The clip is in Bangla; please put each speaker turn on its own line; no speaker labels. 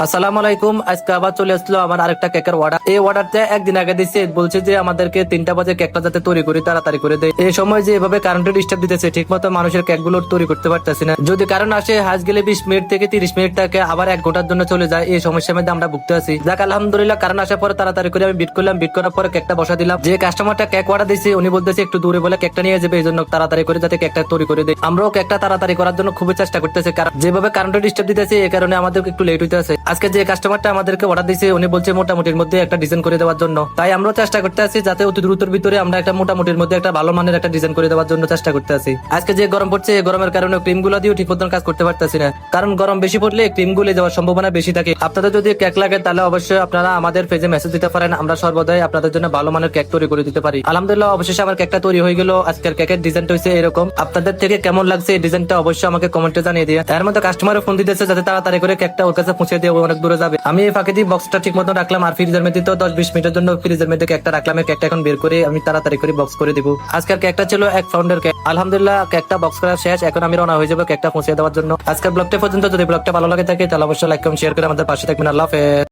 আসসালামু আলাইকুম। আজকে আবার চলে আসলো আমার আরেকটা কেকের অর্ডার। এই অর্ডারটা একদিন আগে দিচ্ছে, বলছে যে আমাদেরকে 3টা বাজে কেকটা যাতে তৈরি করি, তাড়াতাড়ি করে দেয়। এই সময় যে এভাবে কারেন্টের ডিস্টার্ব দিতেছে, ঠিক মতো মানুষের কেকগুলো তৈরি করতে পারতেছি না। যদি কারণ আসে হাজ গেলে 20 মিনিট থেকে 30 মিনিট থাকে, আবার 1 ঘন্টার জন্য চলে যায়। এই সমস্যার মধ্যে আমরা ভুগতে আছি। যাক আলহামদুলিল্লাহ, কারণ আসার পরে তাড়াতাড়ি করে আমি বিট করলাম। বিট করার পরে কেকটা বসা দিলাম। যে কাস্টমারটা কেক অর্ডার দিয়েছে উনি বলতেছে একটু দূরে বলে কেকটা নিয়ে যাবে, এই জন্য তাড়াতাড়ি করে যাতে কেকটা তৈরি করে দেয়। আমরাও কেকটা তাড়াতাড়ি করার জন্য খুবই চেষ্টা করতেছি, কারণ যেভাবে কারেন্টের ডিস্টার্ব দিতেছে এই কারণে আমাদেরকে একটু লেট হইতে আছে। আজকে যে কাস্টমারটা আমাদেরকে অর্ডার দিয়েছে উনি বলছে মোটামুটির মধ্যে একটা ডিজাইন করে দেওয়ার জন্য, তাই আমরাও চেষ্টা করতে আছি যাতে অতি দ্রুতর ভিতরে আমরা একটা মোটামুটির মধ্যে একটা ভালো মানের একটা ডিজাইন করে দেওয়ার জন্য চেষ্টা করতে আছি। আজকে যে গরম পড়ছে, এই গরমের কারণে ক্রিম গুলো দিয়েও ঠিক মতন কাজ করতে পারতেছি না, কারণ গরম বেশি পড়লে ক্রিম গুলে যাওয়ার সম্ভাবনা বেশি থাকে। আপনাদের যদি কেক লাগে তাহলে অবশ্যই আপনারা আমাদের পেজে মেসেজ দিতে পারেন, আমরা সর্বদাই আপনাদের জন্য ভালো মানের কেক তৈরি করে দিতে পারি। আলহামদুলিল্লাহ, অবশেষে আমার কেকটা তৈরি হয়ে গেল। আজকের কেকের ডিজাইনটা হচ্ছে এরকম। আপনাদের থেকে কেমন লাগছে এই ডিজাইনটা অবশ্যই আমাকে কমেন্টে জানিয়ে দিয়ে। এর মধ্যে কাস্টমারও ফোন দিতেছে যাতে তাড়াতাড়ি করে কেকটা ওর কাছে পৌঁছে দিয়ে অনেক দূরে যাবে। আমি এই ফাঁকে দিয়ে বক্সটা ঠিক মতো রাখলাম, আর ফ্রিজের মধ্যে তো 10-20 মিনিটের জন্য ফ্রিজের মধ্যে কেকটা রাখলাম। কেকটা এখন বের করে আমি তাড়াতাড়ি করে বক্স করে দিব। আজকের কেকটা ছিল 1 পাউন্ডের কেক। আলহামদুলিল্লাহ, কেকটা বক্স করা শেষ। এখন আমি রওনা হয়ে যাবো কেকটা পৌঁছে দেওয়ার জন্য। আজকের ব্লগটা পর্যন্ত। যদি ব্লগটা ভালো লাগে থাকে তাহলে অবশ্যই লাইক কমেন্ট শেয়ার করে আমাদের পাশে থাকবেন। আল্লাহ হাফেজ।